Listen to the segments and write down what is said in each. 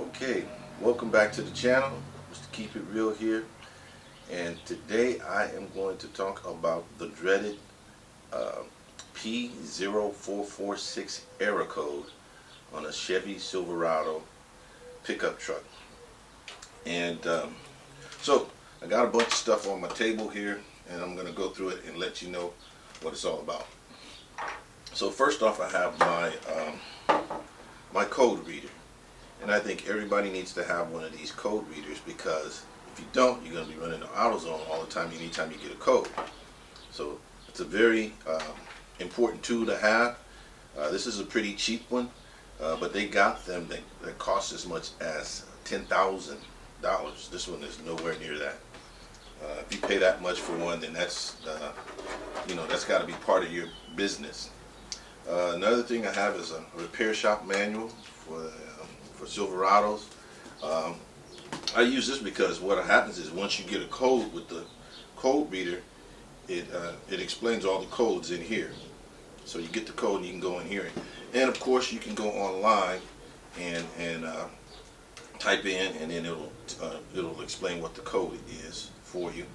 Okay, welcome back to the channel. Mr. Keep It Real here, and today I am going to talk about the dreaded P0446 error code on a Chevy Silverado pickup truck. And so I got a bunch of stuff on my table here, and I'm going to go through it and let you know what it's all about. So first off, I have my code reader. And I think everybody needs to have one of these code readers, because if you don't, you're going to be running the AutoZone all the time anytime you get a code. So it's a very important tool to have. This is a pretty cheap one, but they got them that cost as much as $10,000. This one is nowhere near that. If you pay that much for one, then that's that's got to be part of your business. Another thing I have is a repair shop manual for Silverados. I use this because what happens is once you get a code with the code reader, it explains all the codes in here. So you get the code and you can go in here, and of course you can go online and type in, and then it'll explain what the code is for you.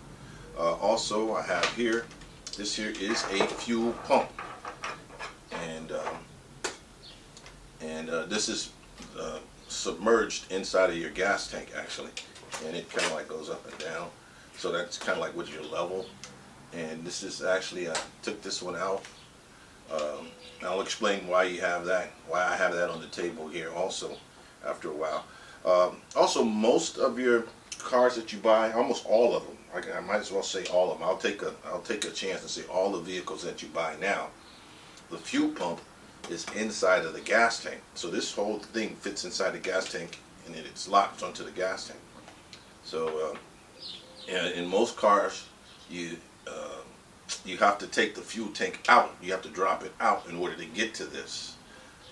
Also, I have here, this here is a fuel pump, and this is submerged inside of your gas tank actually, and it kind of like goes up and down, so that's kind of like with your level. And this is actually, I took this one out. I'll explain why you have that, why I have that on the table here also after a while. Also, most of your cars that you buy, almost all of them, I might as well say all of them, I'll take a chance and say all the vehicles that you buy now, the fuel pump is inside of the gas tank. So this whole thing fits inside the gas tank, and it's locked onto the gas tank. So in most cars, you have to take the fuel tank out. You have to drop it out in order to get to this.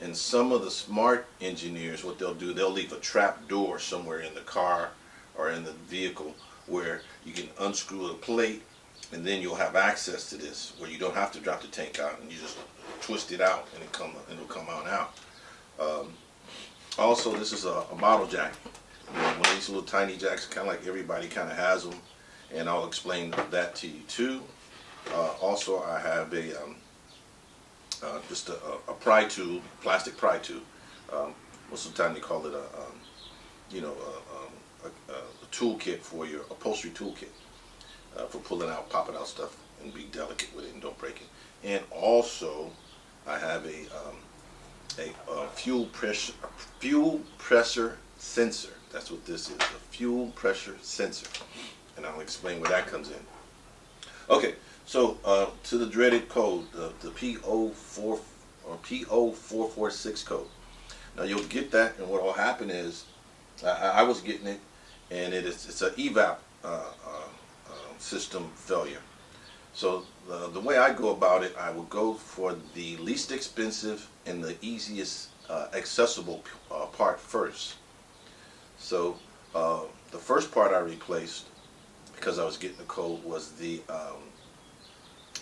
And some of the smart engineers, what they'll do, they'll leave a trap door somewhere in the car or in the vehicle where you can unscrew the plate, and then you'll have access to this, where you don't have to drop the tank out, and you just twist it out and it'll come on out. Also, this is a bottle jack. One of these little tiny jacks, kind of like everybody kind of has them, and I'll explain that to you too. Also, I have just a pry tool, plastic pry tool. Most of the time they call it a toolkit for your upholstery toolkit, for pulling out, popping out stuff, and be delicate with it and don't break it. And also, I have a fuel pressure sensor. That's what this is, a fuel pressure sensor, and I'll explain where that comes in. Okay, so to the dreaded code, the P0446 code. Now you'll get that, and what will happen is, I was getting it, and it's an evap system failure. So the way I go about it, I will go for the least expensive and the easiest accessible part first. So the first part I replaced, because I was getting the code, was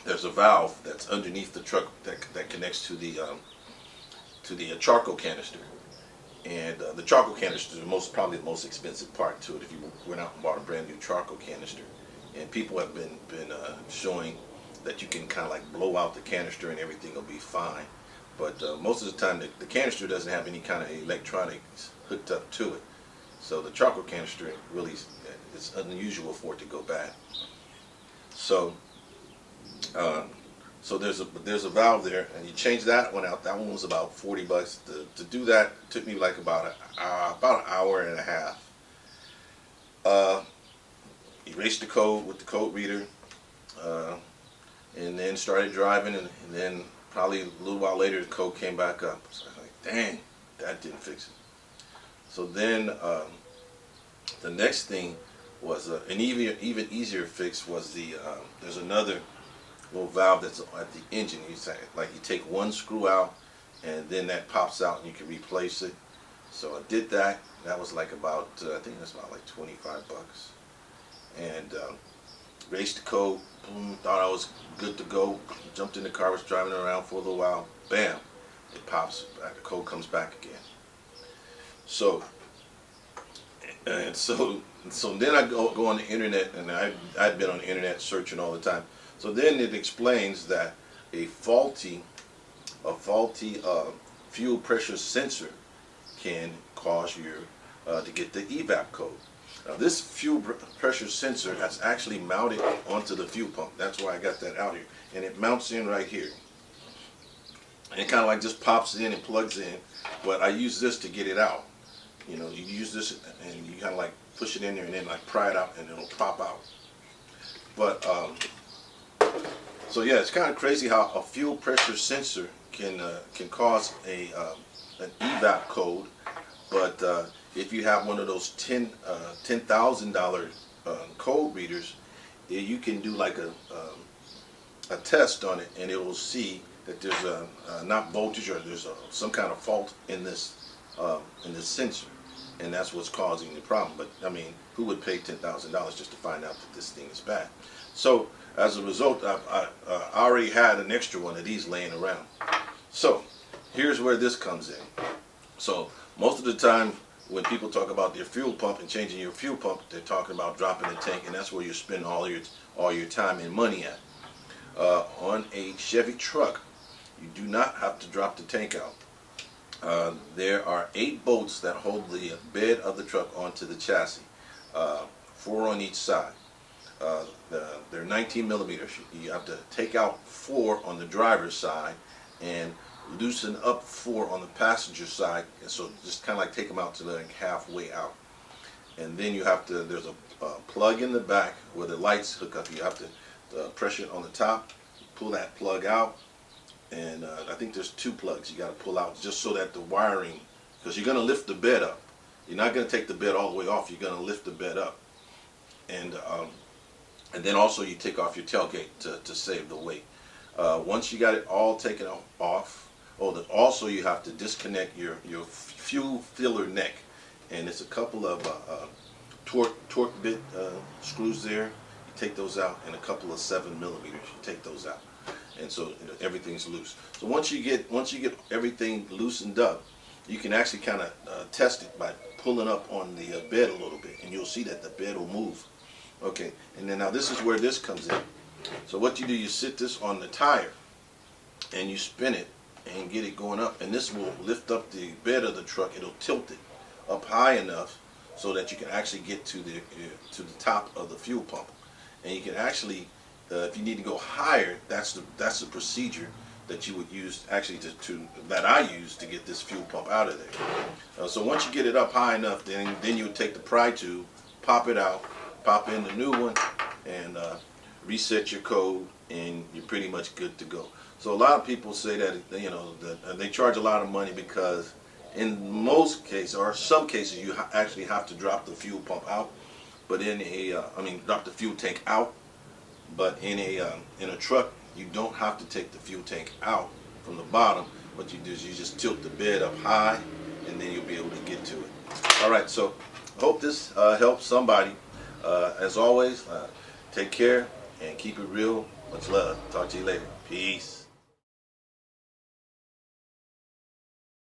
there's a valve that's underneath the truck that connects to the charcoal canister. And the charcoal canister is probably the most expensive part to it. If you went out and bought a brand new charcoal canister, and people have been showing that you can kind of like blow out the canister and everything will be fine. But most of the time the canister doesn't have any kind of electronics hooked up to it. So the charcoal canister really, it's unusual for it to go bad. So there's a valve there, and you change that one out. That one was about 40 bucks. To do that took me like about an hour and a half. Erased the code with the code reader, and then started driving, and then probably a little while later the code came back up. So I was like, dang, that didn't fix it. So then the next thing was an even easier fix was there's another little valve that's at the engine. You take one screw out, and then that pops out and you can replace it. So I did that. That was like about I think that's about like 25 bucks. And raced the code, boom, thought I was good to go, jumped in the car, was driving around for a little while, bam, it pops back, the code comes back again. So And so then I go on the internet, and I've been on the internet searching all the time. So then it explains that a faulty fuel pressure sensor can cause you to get the evap code. Now this fuel pressure sensor that's actually mounted onto the fuel pump. That's why I got that out here, and it mounts in right here. And it kind of like just pops in and plugs in, but I use this to get it out. You know, you use this and you kind of like push it in there and then like pry it out and it'll pop out. But so yeah, it's kind of crazy how a fuel pressure sensor can cause an evap code. But if you have one of those $10,000 code readers, you can do like a test on it, and it will see that there's not voltage, or there's some kind of fault in this sensor, and that's what's causing the problem. But I mean, who would pay $10,000 just to find out that this thing is bad? So as a result, I already had an extra one of these laying around. So here's where this comes in. So most of the time when people talk about their fuel pump and changing your fuel pump, they're talking about dropping the tank, and that's where you spend all your time and money at. On a Chevy truck, you do not have to drop the tank out. There are 8 bolts that hold the bed of the truck onto the chassis, 4 on each side. They're 19 millimeters. You have to take out 4 on the driver's side and loosen up 4 on the passenger side, and so just kind of like take them out to like halfway out. And then you have to, there's a plug in the back where the lights hook up. You have to press it on the top, pull that plug out, and I think there's 2 plugs you got to pull out just so that the wiring, because you're going to lift the bed up. You're not going to take the bed all the way off. You're going to lift the bed up, and then also you take off your tailgate to save the weight. Once you got it all taken off, also you have to disconnect your fuel filler neck, and it's a couple of torque bit screws there. You take those out, and a couple of 7 millimeters. You take those out, and so everything's loose. So once you get everything loosened up, you can actually kind of test it by pulling up on the bed a little bit, and you'll see that the bed will move. Okay, and then now this is where this comes in. So what you do, you sit this on the tire, and you spin it and get it going up, and this will lift up the bed of the truck. It'll tilt it up high enough so that you can actually get to the top of the fuel pump, and you can actually, if you need to go higher, that's the procedure that you would use actually that I use to get this fuel pump out of there. So once you get it up high enough, then you would take the pry tube, pop it out, pop in the new one, and reset your code, and you're pretty much good to go. So a lot of people say that, you know, that they charge a lot of money because in most cases, or some cases, you actually have to drop the fuel pump out, but drop the fuel tank out. But in a truck, you don't have to take the fuel tank out from the bottom. What you do is you just tilt the bed up high, and then you'll be able to get to it. All right, so I hope this helps somebody. As always, take care and keep it real. Much love. Talk to you later. Peace.